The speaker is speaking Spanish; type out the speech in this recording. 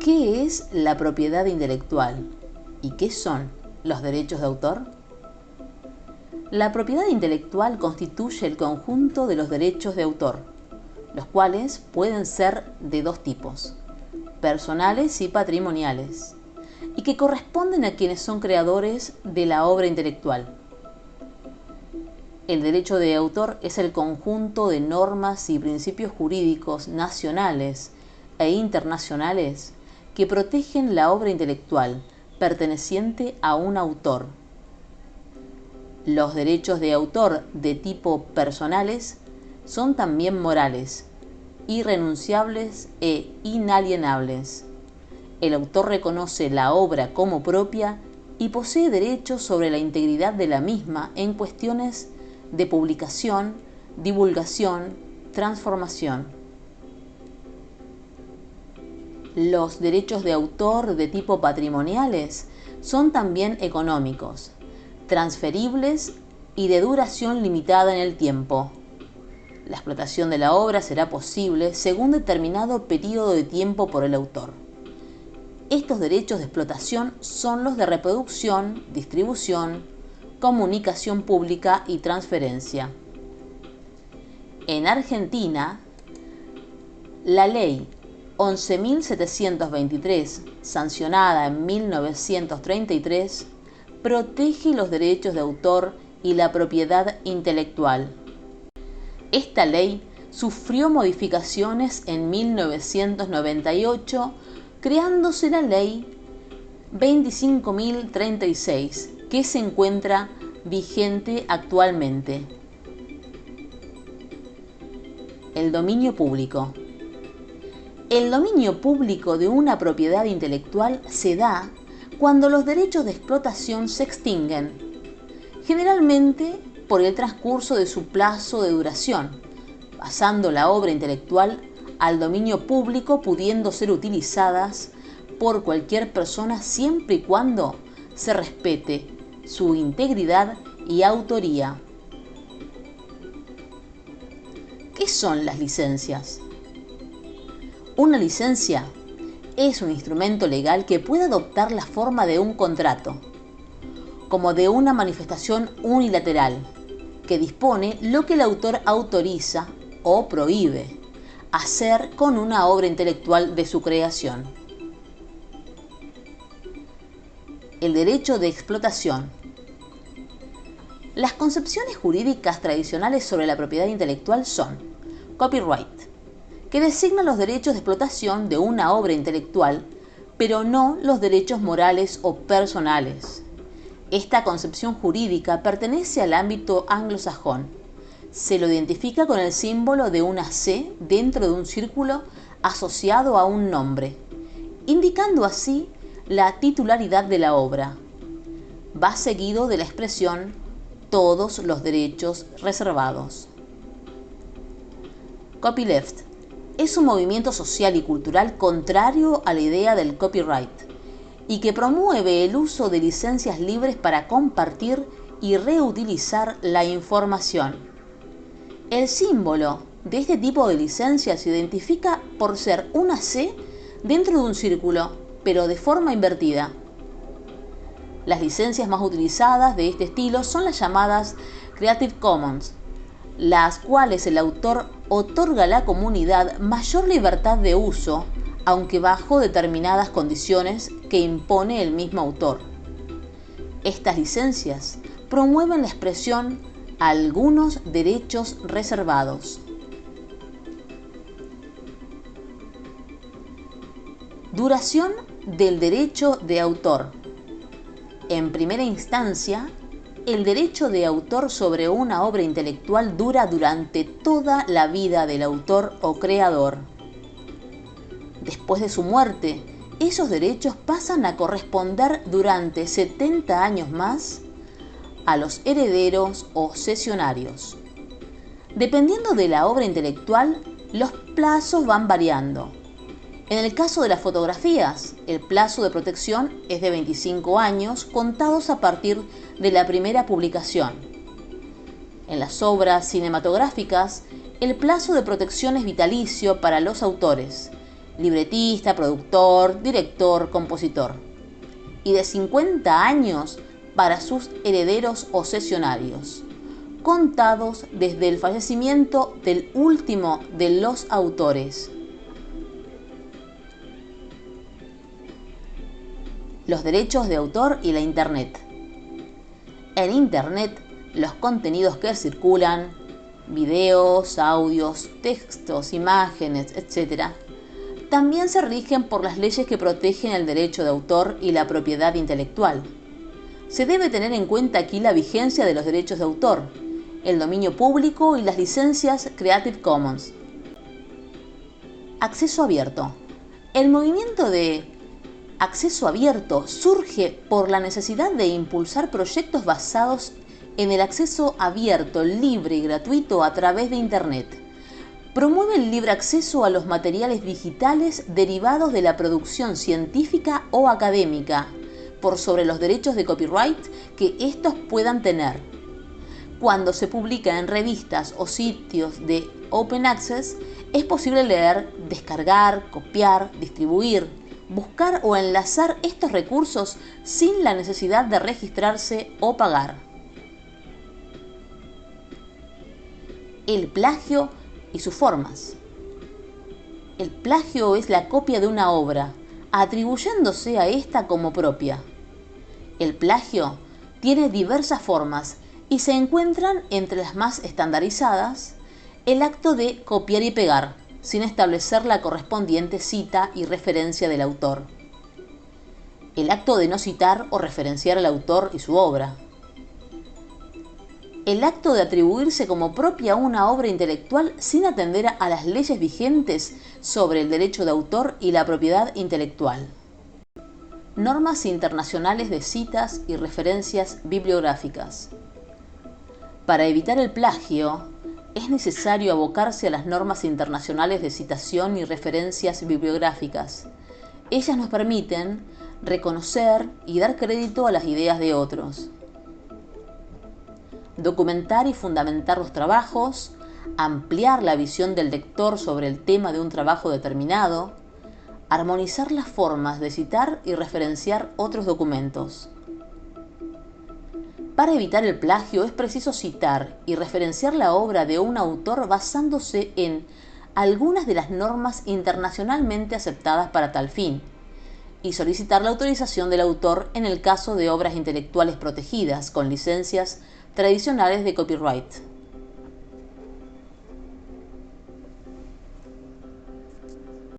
¿Qué es la propiedad intelectual? ¿Y qué son los derechos de autor? La propiedad intelectual constituye el conjunto de los derechos de autor, los cuales pueden ser de dos tipos, personales y patrimoniales, y que corresponden a quienes son creadores de la obra intelectual. El derecho de autor es el conjunto de normas y principios jurídicos nacionales e internacionales que protegen la obra intelectual perteneciente a un autor. Los derechos de autor de tipo personales son también morales, irrenunciables e inalienables. El autor reconoce la obra como propia y posee derechos sobre la integridad de la misma en cuestiones de publicación, divulgación, transformación. Los derechos de autor de tipo patrimoniales son también económicos, transferibles y de duración limitada en el tiempo. La explotación de la obra será posible según determinado periodo de tiempo por el autor. Estos derechos de explotación son los de reproducción, distribución, comunicación pública y transferencia. En Argentina, la Ley 11.723, sancionada en 1933, protege los derechos de autor y la propiedad intelectual. Esta ley sufrió modificaciones en 1998, creándose la Ley 25.036, que se encuentra vigente actualmente. El dominio público. El dominio público de una propiedad intelectual se da cuando los derechos de explotación se extinguen, generalmente por el transcurso de su plazo de duración, pasando la obra intelectual al dominio público, pudiendo ser utilizadas por cualquier persona siempre y cuando se respete su integridad y autoría. ¿Qué son las licencias? Una licencia es un instrumento legal que puede adoptar la forma de un contrato, como de una manifestación unilateral, que dispone lo que el autor autoriza o prohíbe hacer con una obra intelectual de su creación. El derecho de explotación. Las concepciones jurídicas tradicionales sobre la propiedad intelectual son copyright, que designa los derechos de explotación de una obra intelectual, pero no los derechos morales o personales. Esta concepción jurídica pertenece al ámbito anglosajón. Se lo identifica con el símbolo de una C dentro de un círculo asociado a un nombre, indicando así la titularidad de la obra. Va seguido de la expresión todos los derechos reservados. Copyleft es un movimiento social y cultural contrario a la idea del copyright y que promueve el uso de licencias libres para compartir y reutilizar la información. El símbolo de este tipo de licencia se identifica por ser una C dentro de un círculo, pero de forma invertida. Las licencias más utilizadas de este estilo son las llamadas Creative Commons, las cuales el autor otorga a la comunidad mayor libertad de uso, aunque bajo determinadas condiciones que impone el mismo autor. Estas licencias promueven la expresión algunos derechos reservados. Duración del derecho de autor. En primera instancia, el derecho de autor sobre una obra intelectual dura durante toda la vida del autor o creador. Después de su muerte, esos derechos pasan a corresponder durante 70 años más a los herederos o cesionarios. Dependiendo de la obra intelectual, los plazos van variando. En el caso de las fotografías, el plazo de protección es de 25 años contados a partir de la primera publicación. En las obras cinematográficas, el plazo de protección es vitalicio para los autores, libretista, productor, director, compositor, y de 50 años para sus herederos o cesionarios, contados desde el fallecimiento del último de los autores. Los derechos de autor y la Internet. En Internet, los contenidos que circulan, videos, audios, textos, imágenes, etc., también se rigen por las leyes que protegen el derecho de autor y la propiedad intelectual. Se debe tener en cuenta aquí la vigencia de los derechos de autor, el dominio público y las licencias Creative Commons. Acceso abierto. El movimiento de acceso abierto surge por la necesidad de impulsar proyectos basados en el acceso abierto, libre y gratuito a través de Internet. Promueve el libre acceso a los materiales digitales derivados de la producción científica o académica, por sobre los derechos de copyright que estos puedan tener. Cuando se publica en revistas o sitios de Open Access, es posible leer, descargar, copiar, distribuir, buscar o enlazar estos recursos sin la necesidad de registrarse o pagar. El plagio y sus formas. El plagio es la copia de una obra, atribuyéndose a esta como propia. El plagio tiene diversas formas y se encuentran entre las más estandarizadas el acto de copiar y pegar, sin establecer la correspondiente cita y referencia del autor. El acto de no citar o referenciar al autor y su obra. El acto de atribuirse como propia una obra intelectual sin atender a las leyes vigentes sobre el derecho de autor y la propiedad intelectual. Normas internacionales de citas y referencias bibliográficas. Para evitar el plagio, es necesario abocarse a las normas internacionales de citación y referencias bibliográficas. Ellas nos permiten reconocer y dar crédito a las ideas de otros, documentar y fundamentar los trabajos, ampliar la visión del lector sobre el tema de un trabajo determinado, armonizar las formas de citar y referenciar otros documentos. Para evitar el plagio es preciso citar y referenciar la obra de un autor basándose en algunas de las normas internacionalmente aceptadas para tal fin, y solicitar la autorización del autor en el caso de obras intelectuales protegidas con licencias tradicionales de copyright.